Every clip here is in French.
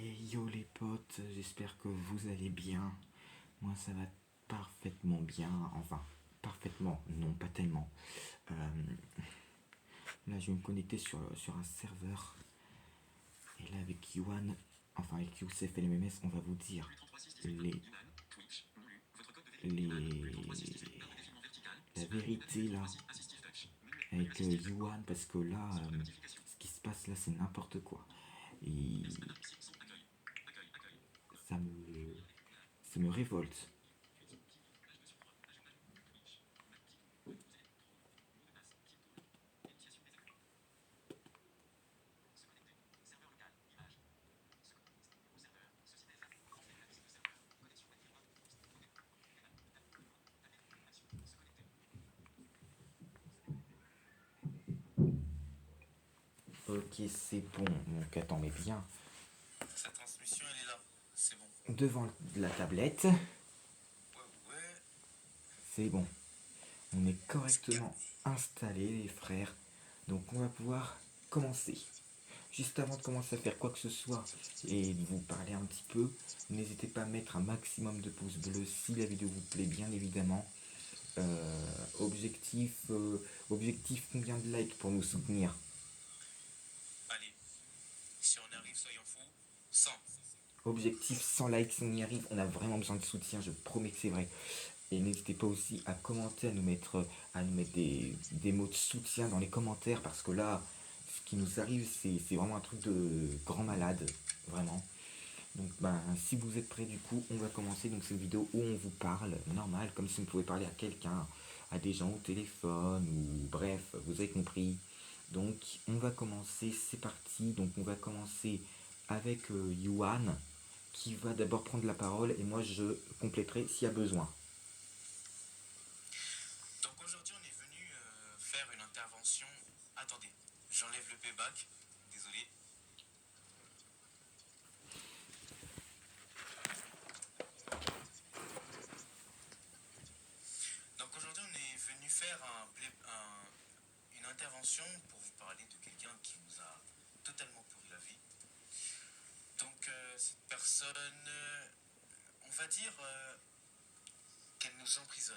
Et yo les potes, j'espère que vous allez bien. Moi ça va parfaitement bien. Enfin, parfaitement, non pas tellement. Euh, Là je vais me connecter sur un serveur. Et là avec Yuan, enfin avec Youssef et les MMS, on va vous dire les la vérité là avec Yuan parce que là ce qui se passe là c'est n'importe quoi. Et ça me ça me révolte. Ok, c'est bon. Donc attends, mais bien Sa transmission, elle est là. C'est bon. devant la tablette, Ouais, ouais. c'est bon. On est C'est correctement calmé. installés, les frères. Donc on va pouvoir commencer. Juste avant de commencer à faire quoi que ce soit et de vous parler un petit peu, n'hésitez pas à mettre un maximum de pouces bleus si la vidéo vous plaît, bien évidemment. Objectif, objectif combien de likes pour nous soutenir? Allez, si on arrive, soyons fous. 100. Objectif 100 likes si on y arrive, on a vraiment besoin de soutien, je promets que c'est vrai. Et n'hésitez pas aussi à commenter, à nous mettre des mots de soutien dans les commentaires parce que là, ce qui nous arrive, c'est vraiment un truc de grand malade, vraiment. Donc, ben, si vous êtes prêts, du coup, on va commencer. Donc, c'est une vidéo où on vous parle, normal, comme si on pouvait parler à quelqu'un, à des gens au téléphone, ou bref, vous avez compris. Donc, on va commencer, c'est parti. Donc, on va commencer avec Yuan, qui va d'abord prendre la parole, et moi, je compléterai s'il y a besoin. Donc aujourd'hui, on est venu faire une intervention. Attendez, j'enlève le payback. Désolé. Donc aujourd'hui, on est venu faire une intervention pour vous parler de quelqu'un qui nous a totalement pourri la vie. Donc cette personne, on va dire qu'elle nous emprisonne.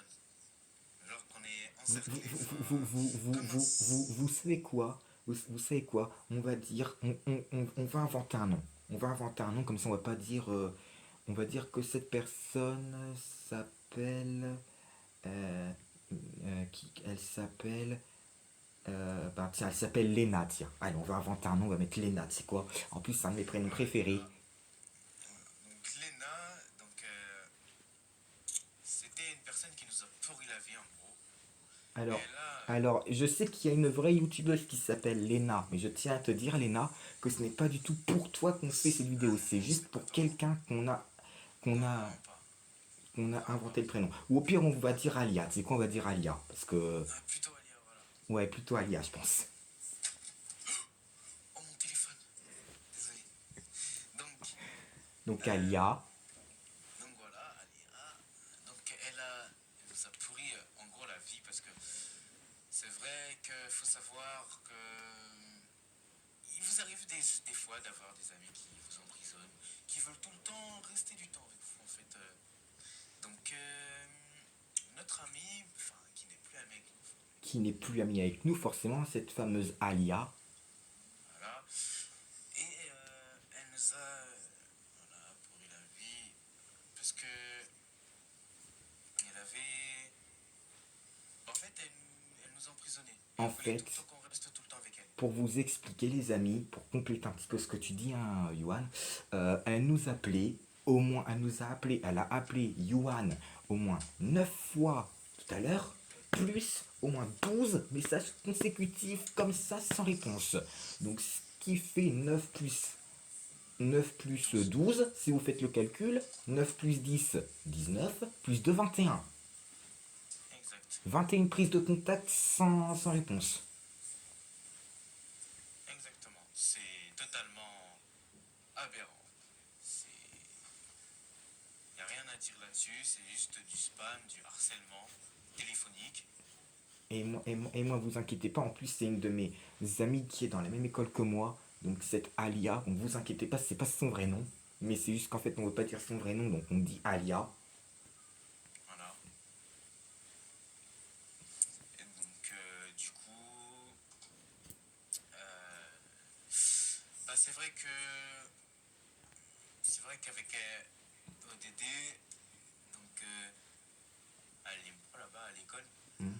Alors qu'on est encerclé, enfin, comme un... Vous savez quoi? Vous savez quoi? On va dire, on va inventer un nom. On va inventer un nom, comme ça on va pas dire. On va dire que cette personne s'appelle. euh, Elle s'appelle. Ben tiens, elle s'appelle Léna, tiens. Allez, on va inventer un nom, on va mettre Léna, c'est quoi? En plus, c'est un de mes prénoms Ouais, préférés. voilà. Donc Lena, donc c'était une personne qui nous a pourri la vie en gros. Alors, Et là, alors, je sais qu'il y a une vraie youtubeuse qui s'appelle Léna, mais je tiens à te dire, Léna, que ce n'est pas du tout pour toi qu'on fait cette ah vidéo. non, C'est non, juste c'est pas pour grave. quelqu'un qu'on Non, a, vraiment pas. qu'on a Vraiment pas. inventé le prénom. Ou au pire, on va dire Alia. Tu sais quoi, on va dire Alia. Parce que, Ah, plutôt Alia, voilà. ouais, plutôt Alia, je pense. Oh, mon téléphone. Désolé. Donc, Donc euh, Alia, donc voilà, Alia. Donc elle nous a pourri en gros la vie parce que c'est vrai qu'il faut savoir que il vous arrive des fois d'avoir des amis qui vous emprisonnent, qui veulent tout le temps rester du temps avec vous en fait. Donc notre ami, enfin qui n'est plus ami avec nous, qui n'est plus amie avec nous, forcément, cette fameuse Alia. voilà. Et elle nous a voilà, pourri la vie parce que elle avait, en fait elle nous emprisonnait. Elle En voulait tout le temps fait, qu'on reste tout le temps avec elle. pour vous expliquer, les amis, pour compléter un petit peu ce que tu dis, hein, Yuan, elle nous appelait, au moins, elle nous a appelé, elle a appelé Yuan au moins 9 fois tout à l'heure, plus au moins 12 messages consécutifs comme ça sans réponse. Donc, ce qui fait 9 plus 12. 12, si vous faites le calcul, 9 plus 10, 19, plus 2, 21. Exact. 21 prises de contact sans réponse. Exactement. C'est totalement aberrant. C'est... Il n'y a rien à dire là-dessus, c'est juste du spam, du harcèlement téléphonique. Et moi, vous inquiétez pas, en plus, c'est une de mes amies qui est dans la même école que moi. Donc cette Alia, donc vous inquiétez pas, c'est pas son vrai nom, mais c'est juste qu'en fait on veut pas dire son vrai nom, donc on dit Alia. Voilà. Et donc, du coup, euh, bah, c'est vrai qu'avec ODD, donc oh là-bas à l'école, Hmm.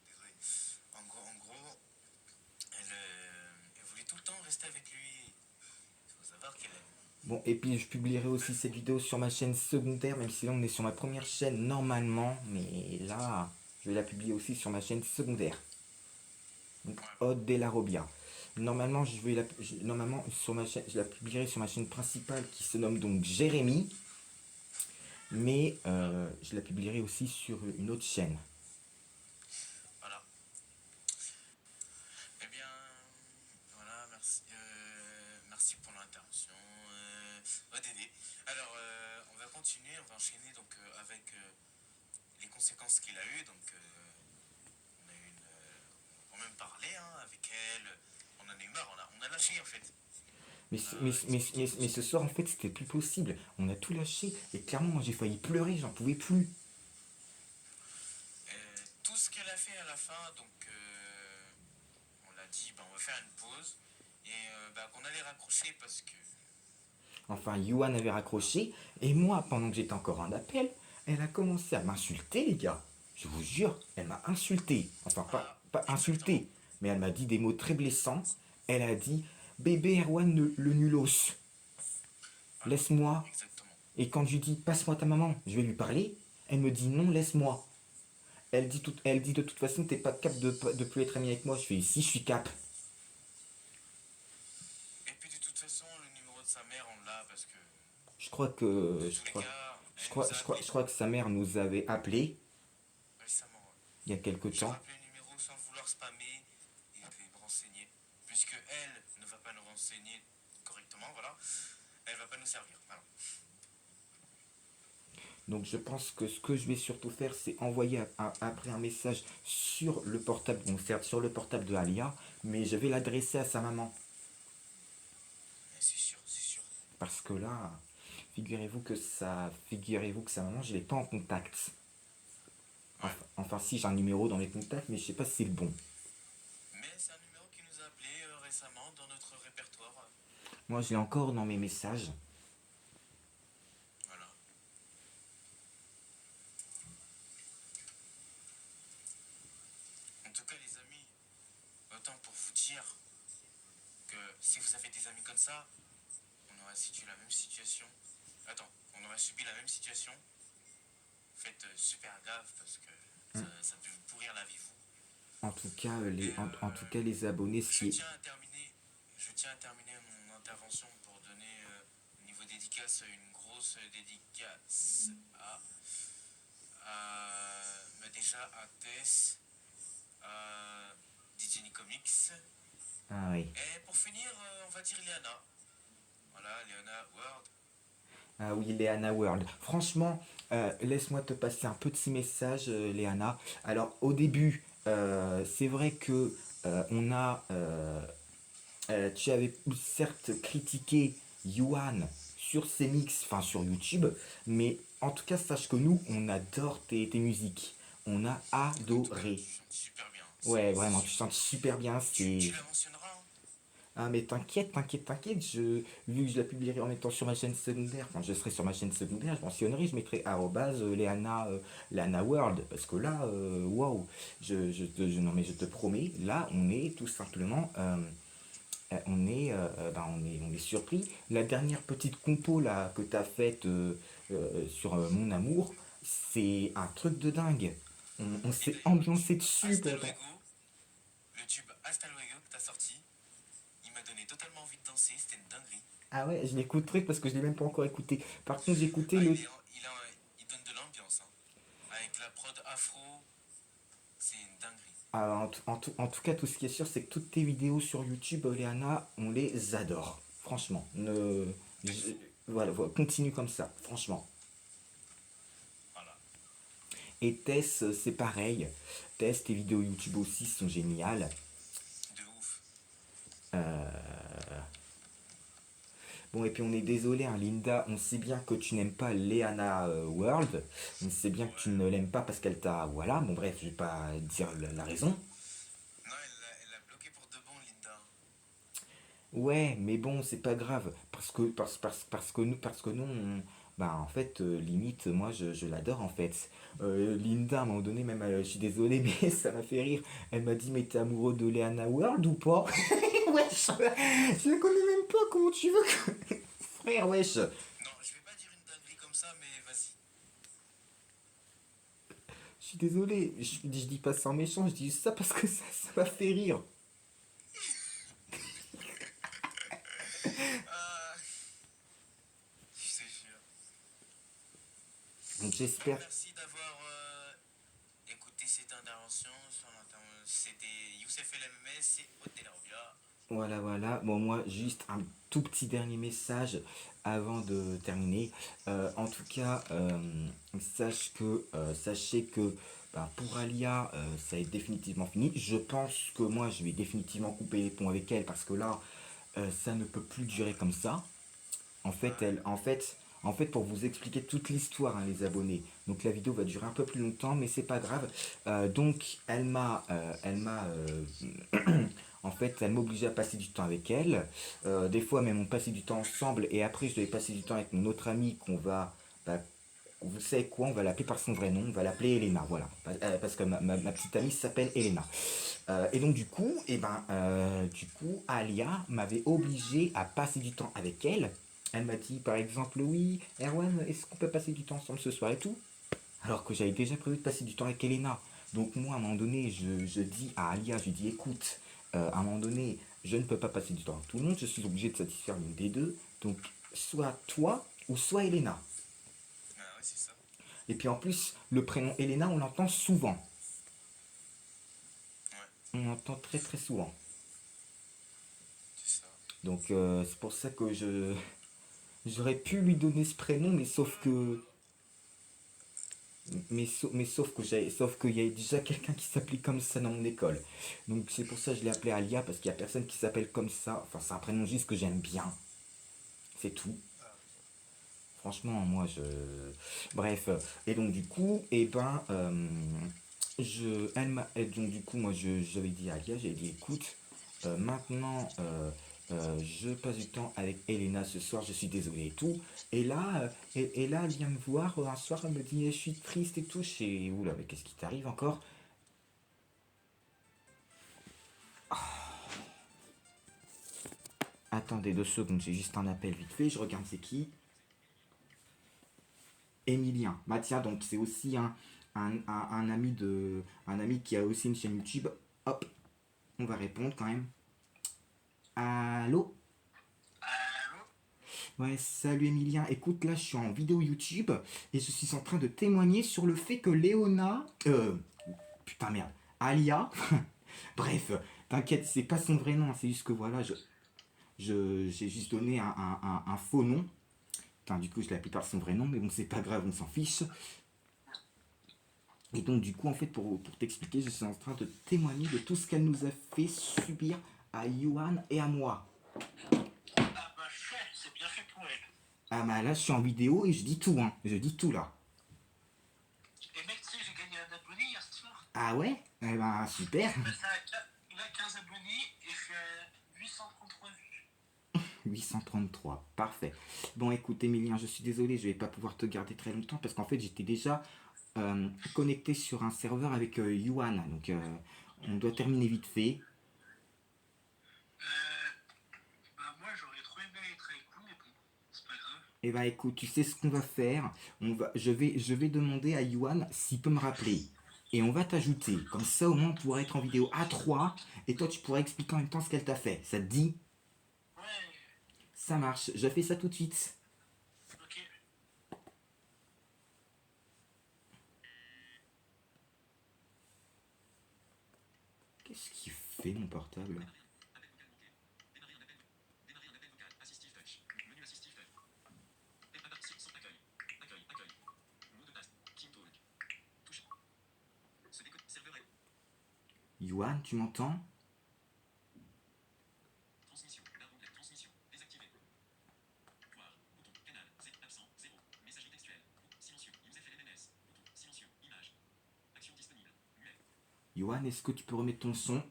désolé. En gros, elle voulait tout le temps rester avec lui. Il faut savoir qu'elle aime. Bon, et puis je publierai aussi cette vidéo sur ma chaîne secondaire, même si là on est sur ma première chaîne normalement, mais là je vais la publier aussi sur ma chaîne secondaire. Donc Ouais, Ode de la Robia. Normalement, normalement sur ma chaîne, je la publierai sur ma chaîne principale qui se nomme donc Jérémy, mais voilà. je la publierai aussi sur une autre chaîne. Voilà. Eh bien, voilà, merci, merci pour l'intervention, ODD. Alors, on va continuer, on va enchaîner donc avec les conséquences qu'il a eues. Donc, on a eu on a même parlé hein, avec elle, on en a eu marre, on a lâché en fait. Mais, On a discuté tout mais ce ce qu'on soir, en pouvait. fait, c'était plus possible. On a tout lâché. Et clairement, moi, j'ai failli pleurer. J'en pouvais plus. Tout ce qu'elle a fait à la fin, donc on l'a dit, bah, on va faire une pause et bah, qu'on allait raccrocher parce que. Enfin, Yuan avait raccroché. Et moi, pendant que j'étais encore en appel, elle a commencé à m'insulter, les gars. Je vous jure, elle m'a insulté. Enfin, Ah, pas exactement. insulté. Mais elle m'a dit des mots très blessants. Elle a dit bébé Erwan le nulos. Voilà, Laisse-moi. exactement. Et quand je lui dis passe-moi ta maman, je vais lui parler. Elle me dit non, laisse-moi. Elle dit de toute façon, t'es pas cap de plus être ami avec moi. Je fais si, je suis cap. Et puis de toute façon, le numéro de sa mère, on l'a parce que Je crois de que. tous les cas, elle nous a Je appelé crois que sa mère nous avait appelé récemment. Ouais. il y a quelque J'ai temps. rappelé le numéro sans vouloir spammer et puis me renseigner. Puisque elle ne va pas nous renseigner correctement, voilà. Elle va pas nous servir. Voilà. Donc je pense que ce que je vais surtout faire, c'est envoyer après un message sur le portable, donc certes sur le portable de Alia, mais je vais l'adresser à sa maman. Mais c'est sûr, c'est sûr. Parce que là, figurez-vous que sa maman, je l'ai pas en contact. Ouais. Enfin si, j'ai un numéro dans mes contacts, mais je sais pas si c'est le bon. Mais c'est un numéro qui nous a appelé récemment dans notre répertoire. Moi, je l'ai encore dans mes messages. Voilà. En tout cas, les amis, autant pour vous dire que si vous avez des amis comme ça, on aurait situé la même situation. Attends, on aurait subi la même situation. Faites super gaffe parce que ça peut vous pourrir la vie, vous. En tout cas, Et en tout cas, les abonnés, ce je qui est. tiens à terminer, je tiens à terminer mon intervention pour donner au niveau dédicace une grosse dédicace déjà à Tess, à DJ Comics. Ah oui. Et pour finir, on va dire Liana. Voilà, Liana Ward. Ah oui, Léana World. Franchement, laisse-moi te passer un petit message, Léana. Alors, au début, c'est vrai que tu avais certes critiqué Yuan sur ses mix, enfin sur YouTube, mais en tout cas, sache que nous, on adore tes musiques. On a En tout cas, adoré. tu chantes super bien. Ouais, C'est vraiment, tu super. chantes super bien. Tu C'est la mentionneras, hein. Ah mais t'inquiète, vu que je la publierai en même temps sur ma chaîne secondaire, quand je serai sur ma chaîne secondaire, je mentionnerai, je mettrai Leana World, parce que là, waouh, non mais je te promets, là on est tout simplement, on est surpris. La dernière petite compo là que t'as faite sur Mon Amour, c'est un truc de dingue. On Et s'est d'ailleurs, le ambiancé tube dessus Hasta pendant. Luego, le tube Hasta Luego que t'as sorti, il m'a donné totalement envie de danser. C'était une dinguerie. Ah ouais, je l'écouterai parce que je l'ai même pas encore écouté. Par contre, j'ai écouté Ah, le. il donne de l'ambiance, hein. Avec la prod afro, c'est une dinguerie. Ah, en tout cas, tout ce qui est sûr, c'est que toutes tes vidéos sur YouTube, Léana, on les adore. Franchement. Mais il faut. Voilà, continue comme ça, franchement. Voilà. Et Tess, c'est pareil. Tess, tes vidéos YouTube aussi sont géniales. De ouf. Euh, Bon, et puis on est désolé, hein, Linda, on sait bien que tu n'aimes pas Leana World. On sait bien que tu Ouais. ne l'aimes pas parce qu'elle t'a. Voilà, bon, bref, je vais pas dire la raison. Non, elle l'a bloqué pour de bon, Linda. Ouais, mais bon, c'est pas grave. Parce que nous bah, en fait, limite, moi, je l'adore, en fait. Linda, à un moment donné, même, je suis désolé, mais ça m'a fait rire. Elle m'a dit, mais t'es amoureux de Leana World ou pas? Wesh, je la connais même pas, comment tu veux que... Frère, wesh. Non, je vais pas dire une dinguerie comme ça, mais vas-y. Je suis désolé, je dis pas ça en méchant, je dis ça parce que ça m'a fait rire. Ah, je te jure. Donc Bon, j'espère. merci d'avoir écouté cette intervention. C'était Youssef El MMS et Hôtel Arabia. Voilà, voilà. Bon, moi, juste un tout petit dernier message avant de terminer. En tout cas, sachez que bah, pour Alia, ça est définitivement fini. Je pense que moi, je vais définitivement couper les ponts avec elle parce que là, ça ne peut plus durer comme ça. En fait, Ouais. pour vous expliquer toute l'histoire, hein, les abonnés. Donc la vidéo va durer un peu plus longtemps, mais c'est pas grave. Donc en fait, elle m'obligeait à passer du temps avec elle. Des fois, même on passait du temps ensemble, et après, je devais passer du temps avec mon autre amie qu'on va, bah, vous savez quoi, on va l'appeler par son vrai nom, on va l'appeler Elena, voilà. Parce que ma petite amie s'appelle Elena. Et donc du coup, Alia m'avait obligé à passer du temps avec elle. Elle m'a dit par exemple, oui, Erwan, est-ce qu'on peut passer du temps ensemble ce soir et tout? Alors que j'avais déjà prévu de passer du temps avec Elena. Donc moi, à un moment donné, je dis à Alia, je dis, écoute, à un moment donné, je ne peux pas passer du temps avec tout le monde, je suis obligé de satisfaire l'une des deux. Donc soit toi ou soit Elena. Ah ouais, c'est ça. Et puis en plus, le prénom Elena, on l'entend souvent. Ouais, On l'entend très très souvent. c'est ça. Donc c'est pour ça que j'aurais pu lui donner ce prénom, mais sauf qu'il y a déjà quelqu'un qui s'appelait comme ça dans mon école. Donc c'est pour ça que je l'ai appelé Alia parce qu'il y a personne qui s'appelle comme ça. Enfin, c'est un prénom juste que j'aime bien. C'est tout. Ah, Franchement, moi je. Bref. Et donc du coup, et donc du coup, moi j'avais dit à Alia, j'avais dit, écoute, maintenant, je passe du temps avec Elena ce soir, je suis désolé et tout. Et là, elle vient me voir un soir, elle me dit, je suis triste et tout. Je sais, oula, mais qu'est-ce qui t'arrive encore? Attendez 2 secondes, j'ai juste un appel vite fait, je regarde c'est qui. Emilien. Bah tiens, donc c'est aussi un ami qui a aussi une chaîne YouTube. Hop, on va répondre quand même. Allô? allô? Ouais, salut Emilien. Écoute, là, je suis en vidéo YouTube et je suis en train de témoigner sur le fait que Léona. Putain, merde. Alia. Bref, t'inquiète, c'est pas son vrai nom, c'est juste que voilà, j'ai juste donné un faux nom. Putain, du coup, je l'ai appelé par son vrai nom, mais bon, c'est pas grave, on s'en fiche. Et donc, du coup, en fait, pour t'expliquer, je suis en train de témoigner de tout ce qu'elle nous a fait subir à Yuan et à moi. Ah bah chouette, c'est bien fait pour elle. Ah, bah là, je suis en vidéo et je dis tout, hein. Je dis tout là. Et mec, tu sais, j'ai gagné un abonné hier soir. Ah ouais? Eh ben, super. Bah, il a 15 abonnés et je suis à 833 vues. 833, parfait. Bon, écoute, Emilien, je suis désolé, je vais pas pouvoir te garder très longtemps parce qu'en fait, j'étais déjà connecté sur un serveur avec Yuan. Donc, on doit terminer vite fait. Euh, Bah moi j'aurais trop aimé être avec vous, mais bon, c'est pas grave. Eh ben, écoute, tu sais ce qu'on va faire? Je vais demander à Yuan s'il peut me rappeler. Et on va t'ajouter. Comme ça, au moins, on pourra être en vidéo à 3. Et toi, tu pourras expliquer en même temps ce qu'elle t'a fait. Ça te dit? Ouais, Ça marche. Je fais ça tout de suite. ok. Qu'est-ce qu'il fait, mon portable? Yuan, tu m'entends? Johan, est-ce que tu peux remettre ton son?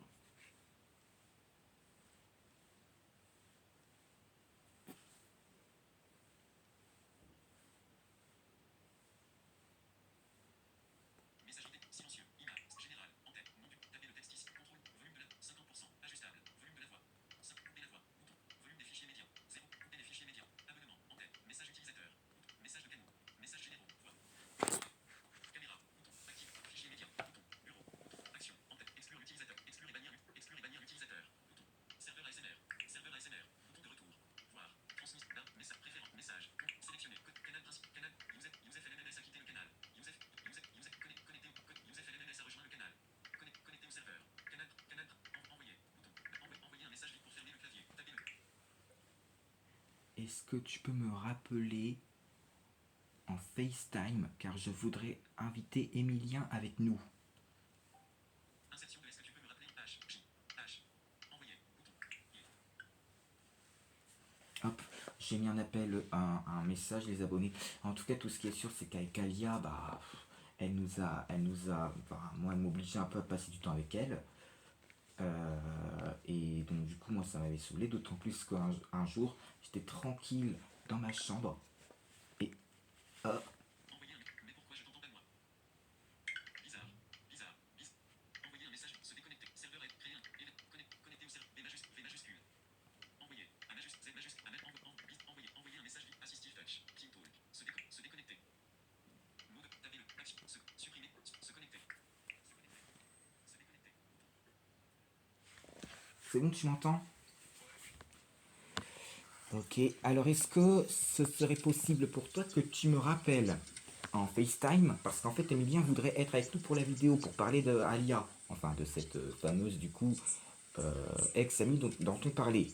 Messagerie silencieux. Image. Général. En tête. Nom du. Tapez le texte ici. Contrôle. Volume de la. 50%. Ajustable. Volume de la voix. Couper la voix. Bouton. Volume des fichiers médias. 0. Couper les fichiers médias. Abonnement. En tête. Message utilisateur. Bouton. Message de canaux. Message généraux. Voix. Caméra. Bouton. Active. Fichier média. Bouton. Bureau. Bouton. Action. En tête. Exclure l'utilisateur. Exclure et bannir. Exclure et bannir l'utilisateur. Bouton. Serveur ASMR. Serveur ASMR. Bouton de retour. Voir. Transmise. Message. Préférence. Message. Sélectionner. Canal principal. Canal. Youssef LMNS a quitté le canal. Youssef connecté Youssef LMNS a rejoint le canal. Connecté au serveur. Canal. Envoyer. Bouton. Envoyer un message vide pour fermer le clavier. Tapez le. Est-ce que tu peux me rappeler en FaceTime car je voudrais inviter Emilien avec nous? Insertion de est-ce que tu peux me rappeler H. Envoyer. Bouton. Hop, j'ai mis un appel, un message, les abonnés. En tout cas, tout ce qui est sûr, c'est qu'avec Alia, bah, enfin, moi, elle m'obligeait un peu à passer du temps avec elle. Et donc, du coup, moi, ça m'avait saoulé, d'autant plus qu'un jour, j'étais tranquille dans ma chambre. Et hop, Envoyer un. Mais pourquoi je t'entends pas moi? Bizarre. Envoyer un message. Se déconnecter. Serveur est créé un. Connecter au serveur. V majuscule. Envoyer. A majuscule. Z majuscule. Envoyer un message vide. Assistive touch. Team talk. Se déconnecter. Mode. Taper le. Action. Supprimer. Se connecter. Se déconnecter. c'est bon, tu m'entends? Ok, alors est-ce que ce serait possible pour toi que tu me rappelles en FaceTime? Parce qu'en fait, Emilien voudrait être avec nous pour la vidéo, pour parler de Alia, enfin de cette fameuse, du coup, ex-amie dont on parlait.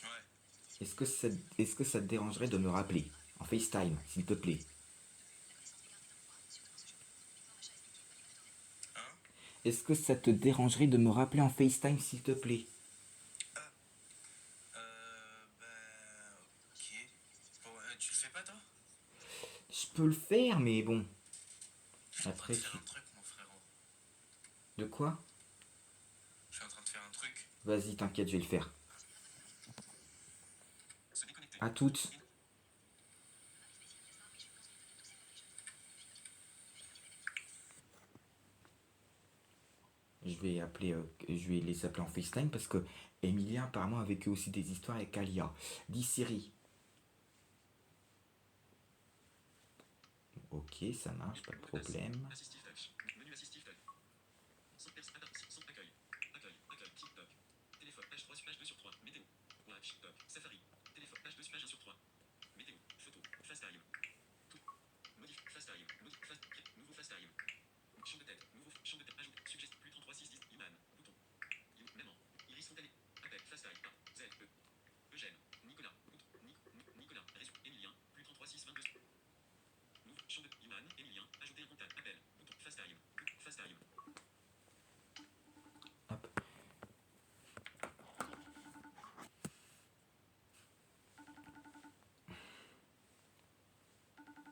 Ouais. Est-ce que ça te dérangerait de me rappeler en FaceTime, s'il te plaît? Hein? Est-ce que ça te dérangerait de me rappeler en FaceTime, s'il te plaît? Ok. Bon, tu le fais pas toi? Je peux le faire, mais bon. Je suis en train de Après, faire tu... un truc, mon frérot. De quoi? Je suis en train de faire un truc. Vas-y, t'inquiète, je vais le faire. Se déconnecter. À toutes. Je vais les appeler en FaceTime parce que Emilien apparemment a vécu aussi des histoires avec Alia. Dis Siri. Ok, ça marche, pas de problème. Assistive touch. Menu assistive touch. Sans accueil. Accueil. TikTok. Téléphone. Page 2 sur 3. Météo. Watch. Doc. Safari. Téléphone. Page 1 sur 3. Météo. Photo. FaceTime. Tout. FaceTime. Nouveau FaceTime. Champ de tête. Champ de tête. Ajoute. Suggest. Plus 33 6 10. Iman. Bouton. Maman. Iris Fontané. Appel. FaceTime. A. Z. E. Eugène. Nicolas. Nicolas. Réseau. Emilien. Plus 33 6 22. Champ de Iman. Emilien. Ajouter un contact. Appel. Bouton. FaceTime. FaceTime. Hop.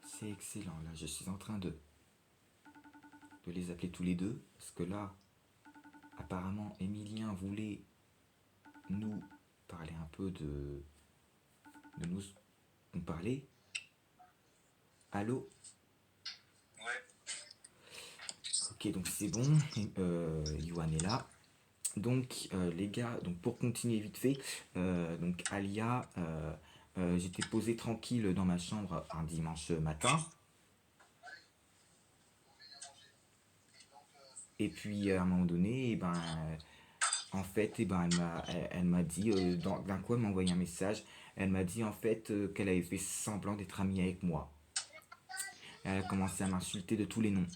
C'est excellent, là, je suis en train de les appeler tous les deux. Parce que là, apparemment, Emilien voulait nous parler un peu nous parler. Allô? Ouais. Ok, donc c'est bon, Yohan est là. Donc les gars, donc pour continuer vite fait, donc Alia, j'étais posé tranquille dans ma chambre un dimanche matin. Et puis à un moment donné, eh ben, en fait, eh ben, elle m'a dit, d'un coup elle m'a envoyé un message, elle m'a dit en fait qu'elle avait fait semblant d'être amie avec moi. Elle a commencé à m'insulter de tous les noms.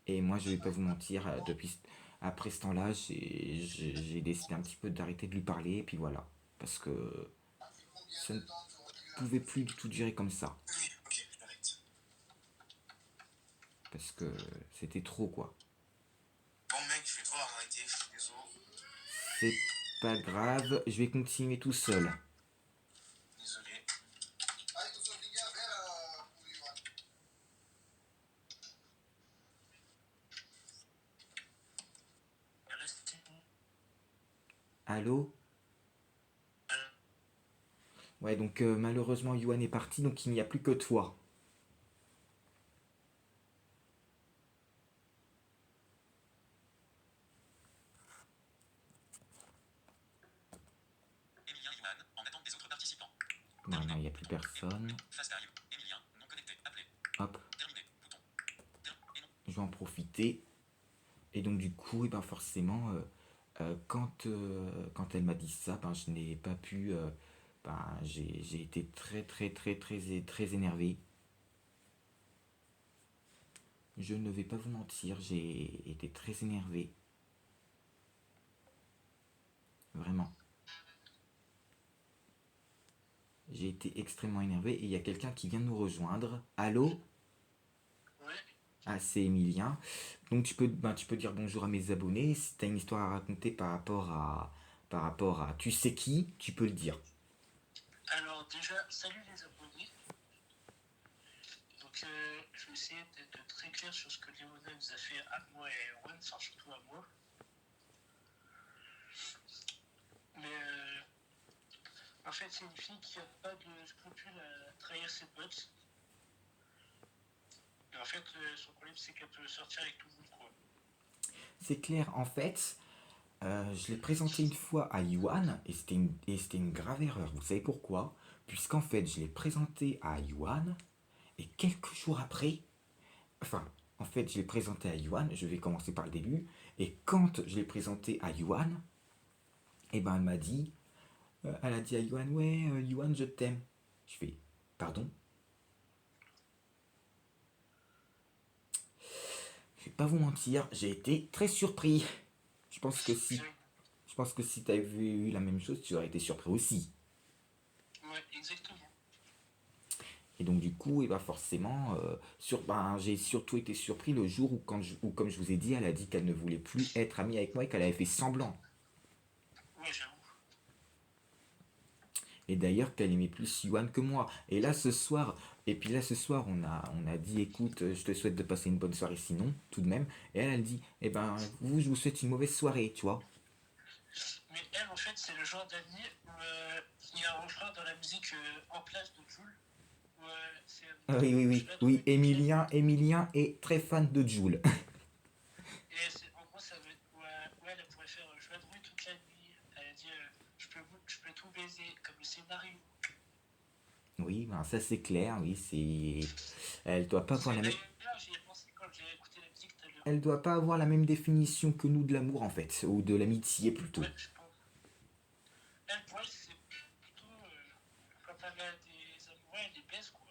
Et moi, je vais pas vous mentir, après ce temps-là, j'ai décidé un petit peu d'arrêter de lui parler, et puis voilà. Parce que ça ne pouvait plus du tout durer comme ça. Oui, ok, j'arrête. Parce que c'était trop, quoi. Bon, mec, je vais devoir arrêter, je suis désolé. C'est pas grave, je vais continuer tout seul. Désolé. Allô? Ouais, donc malheureusement, Yuan est parti, donc il n'y a plus que toi. Emilien Yuan, en attente des autres participants. Ouais, non, Terminé. il n'y a plus Bouton. personne. Face time. Emilien, non connecté. Appelé. Hop, Terminé. Bouton. Et non. je vais en profiter. Et donc du coup, et ben forcément, quand elle m'a dit ça, ben, je n'ai pas pu... ben, j'ai été très énervé. Je ne vais pas vous mentir, j'ai été très énervé. Vraiment. J'ai été extrêmement énervé et il y a quelqu'un qui vient de nous rejoindre. Allô? Ouais. Ah, c'est Emilien. Donc tu peux dire bonjour à mes abonnés. Si tu as une histoire à raconter par rapport à tu sais qui, tu peux le dire. Alors déjà, salut les abonnés. Donc je vais essayer d'être très clair sur ce que Léona nous a fait à moi et à Erwan, enfin surtout à moi. Mais en fait, c'est une fille qui a pas de scrupules à trahir ses potes. Et en fait, son problème, c'est qu'elle peut sortir avec tout le monde, quoi. C'est clair, en fait, je l'ai présenté une fois à Yuan et c'était une grave erreur. Vous savez pourquoi? Puisqu'en fait, je l'ai présenté à Yuan et quelques jours après, enfin, en fait, je l'ai présenté à Yuan, je vais commencer par le début, et quand je l'ai présenté à Yuan, eh ben, elle a dit à Yuan, ouais, Yuan, je t'aime. Je fais, pardon? Je vais pas vous mentir, j'ai été très surpris. Je pense que si, je pense que si t'avais vu la même chose, tu aurais été surpris aussi. Ouais, exactement. Et donc du coup, et bah forcément, j'ai surtout été surpris le jour où, comme je vous ai dit, elle a dit qu'elle ne voulait plus être amie avec moi et qu'elle avait fait semblant. Ouais, j'avoue. Et d'ailleurs qu'elle aimait plus Yuan que moi. Et puis là ce soir, on a dit, écoute, je te souhaite de passer une bonne soirée sinon, tout de même. Et elle dit, eh ben, je vous souhaite une mauvaise soirée, tu vois. Mais elle, en fait, c'est le genre d'amie où il y a un refrain dans la musique En place de Joule. Où c'est. Oui, oui, Je sais oui, pas trop oui, lequel. Emilien est très fan de Joule. Et en gros, ça veut être. Ouais, elle pourrait faire joie de rue toute la nuit. Elle a dit je peux tout baiser, comme le scénario. Oui, ben ça c'est clair, oui, c'est... Elle doit pas avoir la même... D'ailleurs, j'y ai pensé quand j'ai écouté la musique tout à l'heure. Elle doit pas avoir la même définition que nous de l'amour en fait, ou de l'amitié plutôt. Ouais, je pense. Elle, pour elle, c'est plutôt. Quand elle a des amoureux, elle les baise, quoi.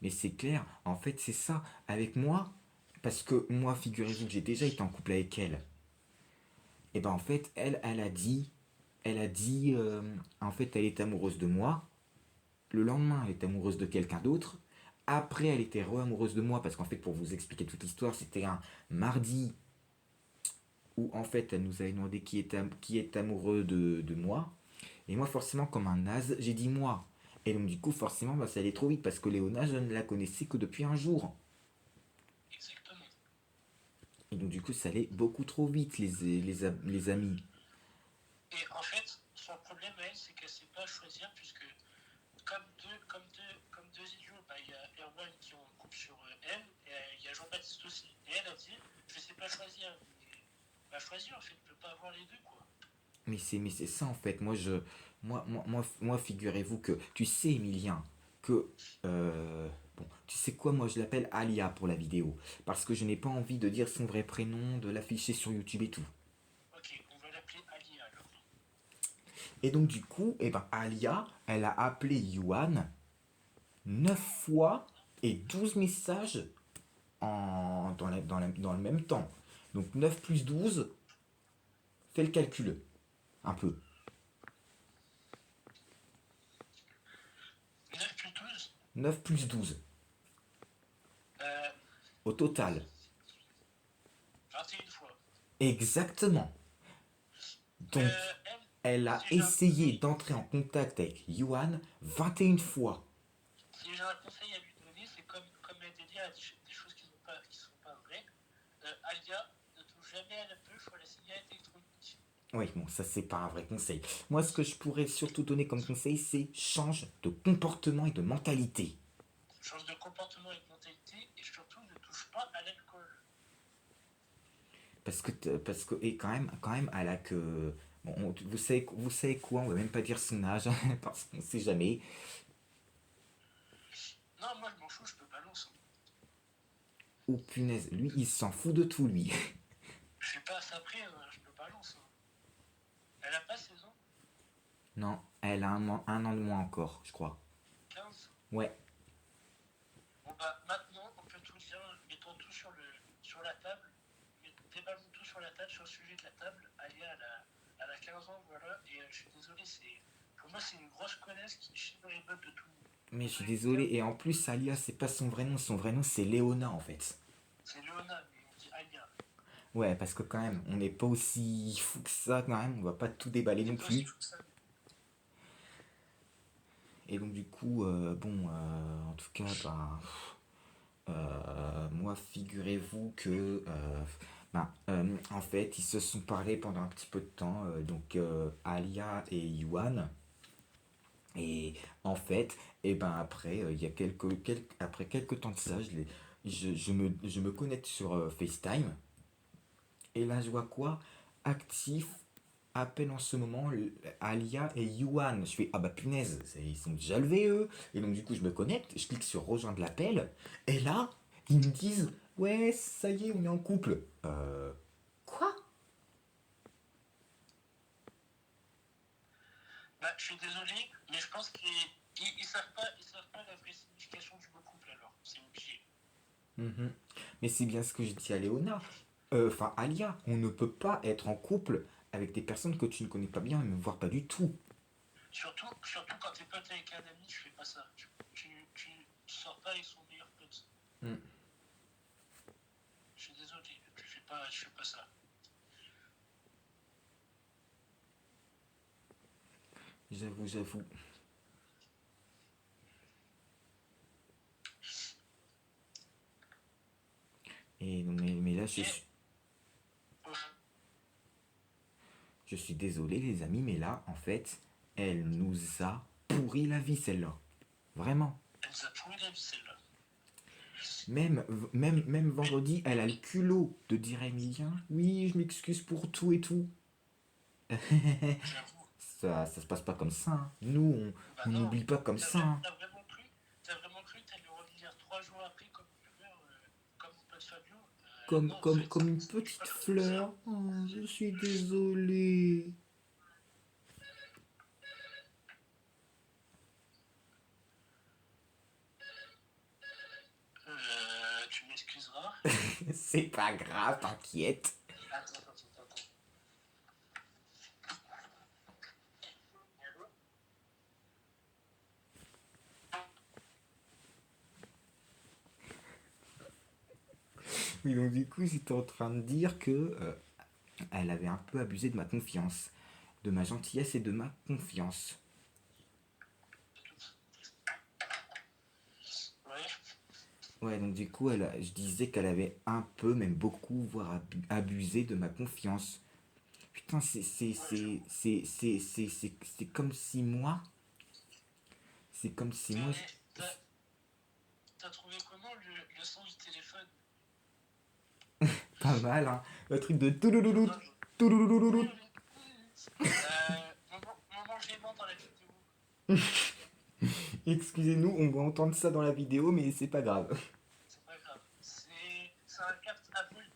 Mais c'est clair, en fait c'est ça. Avec moi, parce que moi, figurez-vous que j'ai déjà été en couple avec elle. Et ben en fait, elle a dit, en fait, elle est amoureuse de moi. Le lendemain, elle est amoureuse de quelqu'un d'autre. Après, elle était re-amoureuse de moi parce qu'en fait, pour vous expliquer toute l'histoire, c'était un mardi où en fait, elle nous avait demandé qui est amoureux de moi. Et moi, forcément, comme un naze, j'ai dit moi. Et donc, du coup, forcément, bah, ça allait trop vite parce que Léona, je ne la connaissais que depuis un jour. Exactement. Et donc, du coup, ça allait beaucoup trop vite, les amis. Et en fait, son problème à elle, c'est qu'elle sait pas choisir, puisque comme deux idiots, bah, il y a Erwan qui ont un couple sur elle, et il y a Jean-Baptiste aussi. Et elle a dit, je sais pas choisir. Mais, bah, choisir, en fait, ne peut pas avoir les deux, quoi. Mais c'est ça, en fait. Moi, figurez-vous que, tu sais, Emilien, que, bon, tu sais quoi, moi, je l'appelle Alia pour la vidéo. Parce que je n'ai pas envie de dire son vrai prénom, de l'afficher sur YouTube et tout. Ok, on va l'appeler Ali alors. Et donc, du coup, eh ben, Alia, elle a appelé Yuan 9 fois et 12 messages dans le même temps. Donc 9 plus 12, fais le calcul. Un peu. 9 plus 12, 9 plus 12. euh, Au total. 21 fois. Exactement. Donc, Elle, elle a si j'ai un essayé conseil, d'entrer en contact avec Yuan 21 fois. si j'ai un conseil à lui donner, c'est comme Delia a dit des choses qui sont pas vraies. Alia ne touche jamais à la peau, il faut la signaler électronique. Oui, bon, ça c'est pas un vrai conseil. Moi, ce que je pourrais surtout donner comme conseil, c'est change de comportement et de mentalité. Change de comportement et de mentalité et surtout ne touche pas à l'alcool. Et quand même, elle a que. Bon, vous savez quoi, on va même pas dire son âge, parce qu'on sait jamais. Non, moi je m'en fous, je peux balance. Hein. Oh punaise, lui, il s'en fout de tout, lui. Je suis pas à ça près, je peux balance. Hein. Elle a pas 16 ans, Non, elle a un an de moins encore, je crois. 15. Ouais. Bon bah maintenant on peut tout dire, mettons tout sur la table, déballons tout sur la table, sur le sujet de la table. Alia elle a 15 ans, voilà, et je suis désolé, pour moi c'est une grosse connasse qui chie dans les bottes de tout le monde. Mais je Vous suis avez désolé, bien, et en plus, Alia, c'est pas son vrai nom. Son vrai nom, c'est Léona, en fait. c'est Léona, mais on dit Alia. Ouais, parce que quand même, on n'est pas aussi fou que ça, quand même. On va pas tout déballer On n'est non pas aussi plus. fou que ça. Et donc, du coup, bon, en tout cas, ben, moi, figurez-vous que, en fait, ils se sont parlé pendant un petit peu de temps, donc Alia et Yuan. Et en fait, et ben après, il y a après quelques temps de ça, je me connecte sur FaceTime. Et là, je vois quoi? Actif, appel en ce moment, Alia et Yuan. Je fais, ah bah punaise, ils sont déjà levés eux. Et donc, du coup, je me connecte, je clique sur rejoindre l'appel. Et là, ils me disent, ouais, ça y est, on est en couple. Quoi? Bah, je suis désolé, mais je pense qu'ils ils savent pas la vraie signification du mot couple alors. C'est obligé. Mhm. Mais c'est bien ce que je dis à Léona. Enfin, Alia, on ne peut pas être en couple avec des personnes que tu ne connais pas bien, voire pas du tout. Surtout quand t'es pote avec un ami, tu fais pas ça. Tu sors pas avec son meilleur pote. Mm. Je suis désolé, tu fais pas ça. J'avoue, j'avoue. Et non, mais là, Et je suis désolé, les amis, mais là, en fait, elle nous a pourri la vie, celle-là. Vraiment. elle nous a pourri la vie celle-là. Même Mais, vendredi, elle a le culot de dire à Emilien, oui, je m'excuse pour tout et tout. j'avoue, Ça se passe pas comme ça, hein. Nous, bah on non, n'oublie pas comme ça, hein. t'as vraiment cru que t'allais revenir 3 jours après comme une fleur, comme mon pote Fabio. Comme, Non, en comme, fait, comme une ça marche pas petite comme ça. fleur. Oh, je suis désolé. Tu m'excuseras. C'est pas grave, t'inquiète. Attends. Allô. Oui, donc du coup, j'étais en train de dire que elle avait un peu abusé de ma confiance, de ma gentillesse et de ma confiance. Ouais. Ouais, donc du coup, je disais qu'elle avait un peu, même beaucoup, voire abusé de ma confiance. Putain, Ouais, j'avoue. c'est comme si moi, c'est comme si moi, Mais t'as trouvé comment le son du téléphone? pas mal, hein, le truc de toulouloulout, Grave. toulouloulout. Moment gênant dans la vidéo. Excusez-nous, on va entendre ça dans la vidéo, mais c'est pas grave. C'est pas grave. C'est un carte aveugle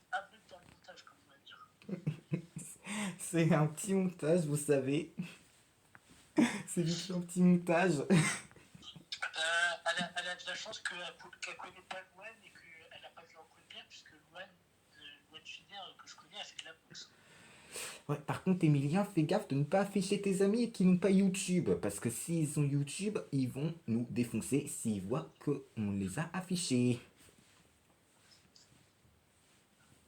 dans le montage, comme on va dire. C'est un petit montage, vous savez. C'est vite fait un petit montage. Elle a de la chance qu'elle connaît pas Luan et qu'elle n'a pas vu en coup de bière, puisque Luan Schneider, que je connais, a fait de la boxe. Ouais, par contre, Emilien, fais gaffe de ne pas afficher tes amis qui n'ont pas YouTube. Parce que s'ils ont YouTube, ils vont nous défoncer s'ils voient qu'on les a affichés.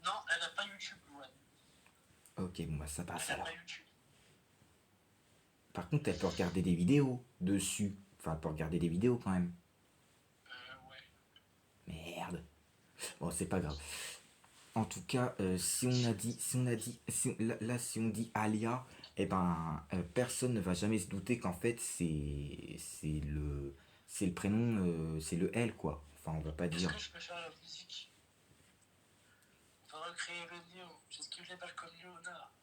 Non, elle n'a pas YouTube, Luan. Ok, bon, bah ça Elle passe n'a pas alors. YouTube. Par contre, elle peut regarder des vidéos dessus. Enfin, elle peut regarder des vidéos quand même. Ouais. Merde. Bon, c'est pas grave. En tout cas, si on a dit, si on a dit, si on dit Alia, eh ben, personne ne va jamais se douter qu'en fait c'est le prénom, c'est le L quoi. Enfin, on va pas Est-ce dire. que je peux faire la musique? On va recréer le néon. J'esquive les balles comme Léonard.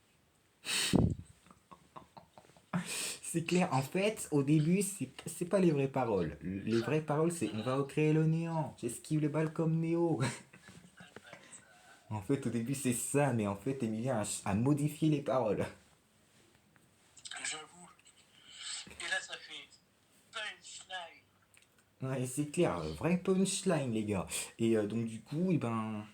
C'est clair. En fait, au début, c'est pas les vraies paroles. Les vraies paroles, c'est on va recréer le néant. J'esquive les balles comme Néo. Ah, bâtard. En fait, au début, c'est ça, mais en fait, Emilien a modifié les paroles. J'avoue. Et là, ça fait punchline. Ouais, c'est clair, vrai punchline, les gars. Et donc, du coup, eh ben.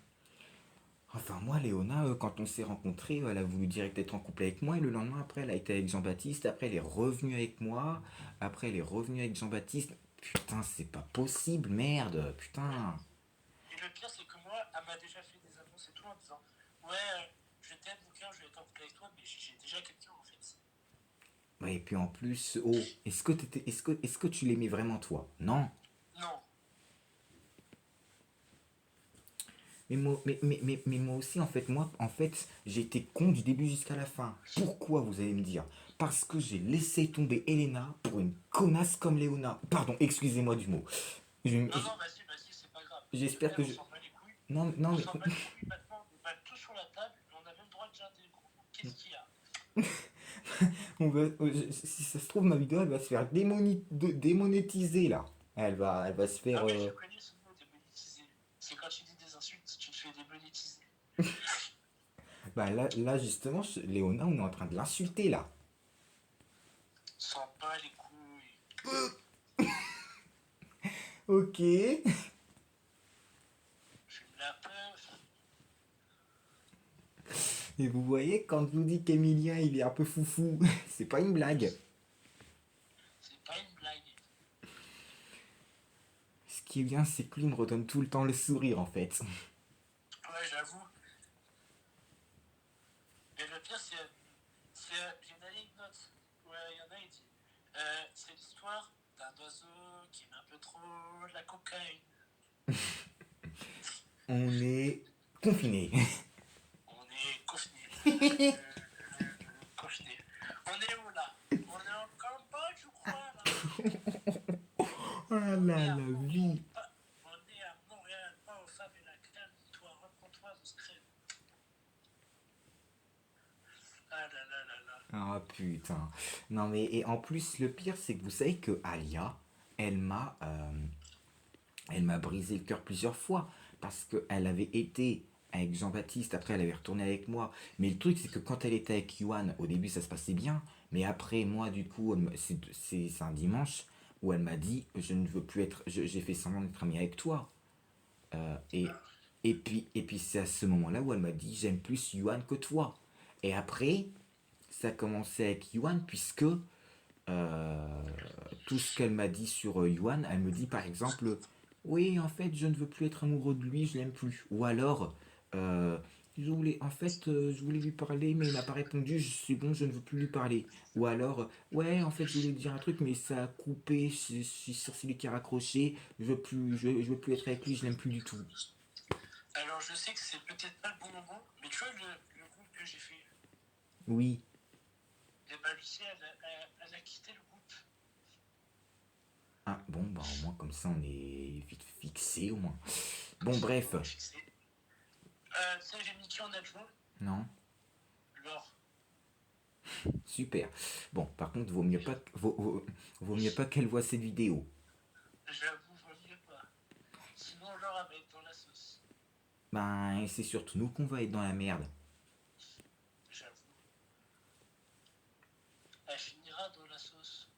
Enfin, moi, Léona, quand on s'est rencontrés, elle a voulu direct être en couple avec moi. Et le lendemain, après, elle a été avec Jean-Baptiste. Après, elle est revenue avec moi. Après, elle est revenue avec Jean-Baptiste. Putain, c'est pas possible, merde. Ouais. Putain. Et le pire, c'est que moi, elle m'a déjà fait des annonces et tout en disant ouais, je t'aime, bouquin, je vais être en couple avec toi, mais j'ai déjà quelqu'un en fait. Ouais, et puis en plus, oh, est-ce que tu l'aimais vraiment, toi? Non. Non, Mais moi aussi, en fait, j'ai été con du début jusqu'à la fin. Pourquoi, vous allez me dire? Parce que j'ai laissé tomber Elena pour une connasse comme Léona. Pardon, excusez-moi du mot. Je- non, j'- non, vas-y, vas-y, c'est pas grave. J'espère que Elle, on je... s'en bat les couilles. Non, non, On mais... s'en bat les couilles maintenant, on bat tout sur la table et on a même le droit de garder le groupe. Qu'est-ce qu'il y a? si ça se trouve, ma vidéo, elle va se faire démonétiser, là. Elle va se Ah faire... oui, je connais ce mot démonétisé. C'est quand tu dis des insultes, tu te fais démonétiser. Bah là justement, Léona, on est en train de l'insulter, là. S'en bat les couilles. Ok. Je me la peuf. Et vous voyez, quand je vous dis qu'Emilien, il est un peu foufou, c'est pas une blague. C'est pas une blague. Ce qui est bien, c'est que lui me redonne tout le temps le sourire, en fait. Ouais, j'avoue. Et le pire, j'ai une anecdote. Ouais, il y en a, il dit. C'est l'histoire d'un oiseau qui aime un peu trop la cocaïne. On est confiné. On est confiné. Confiné. On est où là? On est en Cambodge, je crois, là. Oh là On là, est à la Montréal, vie. pas, on est à Montréal, pas aux femmes et la crème. Toi, reprends-toi, vous crème. Ah là là là là. Ah putain. Non mais, et en plus, le pire, c'est que vous savez que Alia, elle m'a... euh, elle m'a brisé le cœur plusieurs fois parce qu'elle avait été avec Jean-Baptiste, après elle avait retourné avec moi. Mais le truc, c'est que quand elle était avec Yuan, au début ça se passait bien, mais après, moi, du coup, c'est un dimanche où elle m'a dit je ne veux plus être. J'ai fait semblant d'être ami avec toi. Euh, et, et puis c'est à ce moment-là où elle m'a dit j'aime plus Yuan que toi. Et après, ça a commencé avec Yuan, puisque euh, tout ce qu'elle m'a dit sur Yuan, elle me dit par exemple, oui, en fait, je ne veux plus être amoureux de lui, je l'aime plus. Ou alors, euh, je voulais lui parler, mais il m'a pas répondu, je suis bon, je ne veux plus lui parler. Ou alors, ouais, en fait, je voulais lui dire un truc, mais ça a coupé, je suis sur celui qui a raccroché, je veux plus être avec lui, je l'aime plus du tout. Alors, je sais que c'est peut-être pas le bon moment, mais tu vois, le groupe que j'ai fait, Oui. et bah, Lucie, elle a quitté le groupe. Ah, bon, bah au moins comme ça, on est vite fixé au moins. Bon, On bref. est fixé. Tu sais, j'ai mis qui en adjoint? Non. Laure. Super. Bon, par contre, vaut mieux pas qu'elle voit cette vidéo. J'avoue, vaut mieux pas. Sinon, Laure, elle va être dans la sauce. Ben, c'est surtout nous qu'on va être dans la merde. J'avoue. Elle finira dans la sauce.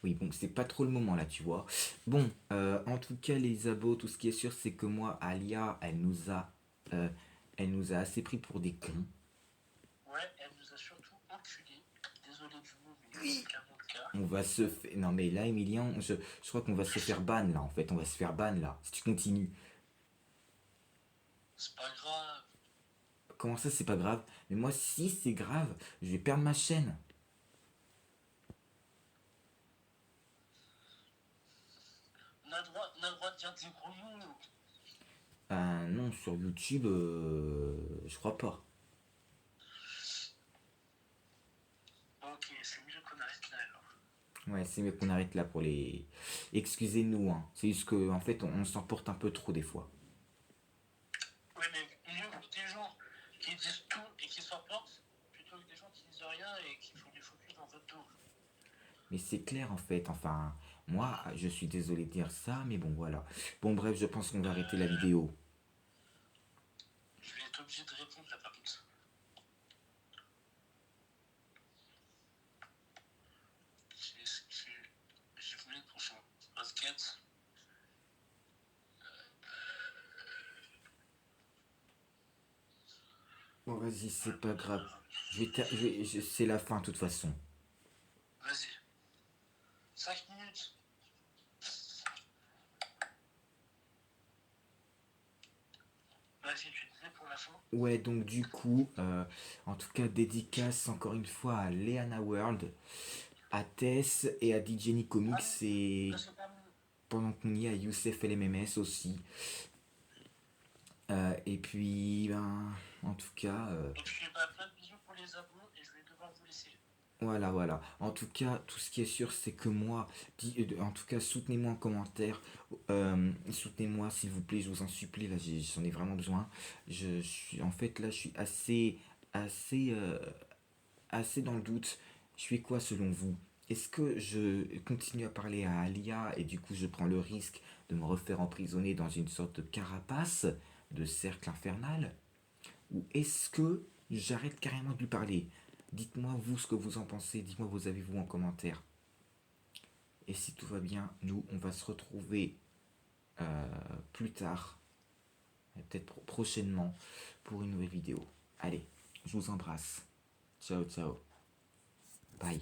Oui, bon, c'est pas trop le moment là, tu vois. Bon, en tout cas, les abos, tout ce qui est sûr, c'est que moi, Alia, euh, elle nous a assez pris pour des cons. Ouais, elle nous a surtout enculés. Désolé du mot, mais c'est clairement le cas. On va se faire... Non, mais là, Emilien, je crois qu'on va se faire ban là, en fait. On va se faire ban là, si tu continues. C'est pas grave. Comment ça, c'est pas grave? Mais moi, si c'est grave, je vais perdre ma chaîne. On a le droit de dire des gros mots. Ah non, sur YouTube, je crois pas. Ok, c'est mieux qu'on arrête là alors. Ouais, c'est mieux qu'on arrête là pour les. Excusez-nous, hein. C'est juste que en fait, on s'emporte un peu trop des fois. Ouais, mais mieux des gens qui disent tout et qui s'en portent, plutôt que des gens qui disent rien et qui font du focus dans votre dos. Mais c'est clair en fait. Enfin, moi, je suis désolé de dire ça, mais bon, voilà. Bon, bref, je pense qu'on va arrêter la vidéo. Je vais être obligé de répondre là par contre. J'ai combien de pourcents? 24. Bon, vas-y, c'est pas grave. C'est la fin de toute façon. Vas-y. 5 minutes. Vas-y, tu disais pour la fin. Ouais, donc du coup, en tout cas, dédicace encore une fois à Leana World, à Tess et à DJ Comics Ah, et c'est terminé. pendant qu'on y est à Youssef LMMS aussi. Et puis, ben, en tout cas, Et puis, bah, plein de bisous pour les abos et je vais devoir vous laisser. voilà, voilà. En tout cas, tout ce qui est sûr, c'est que moi, en tout cas, soutenez-moi en commentaire. Soutenez-moi, s'il vous plaît, je vous en supplie. Là, j'en ai vraiment besoin. En fait, là, je suis assez, assez dans le doute. Je fais quoi selon vous? Est-ce que je continue à parler à Alia et du coup, je prends le risque de me refaire emprisonner dans une sorte de carapace, de cercle infernal? Ou est-ce que j'arrête carrément de lui parler? Dites-moi vous ce que vous en pensez, dites-moi vos avis vous en commentaire. Et si tout va bien, nous on va se retrouver plus tard, peut-être prochainement, pour une nouvelle vidéo. Allez, je vous embrasse. Ciao ciao. Bye.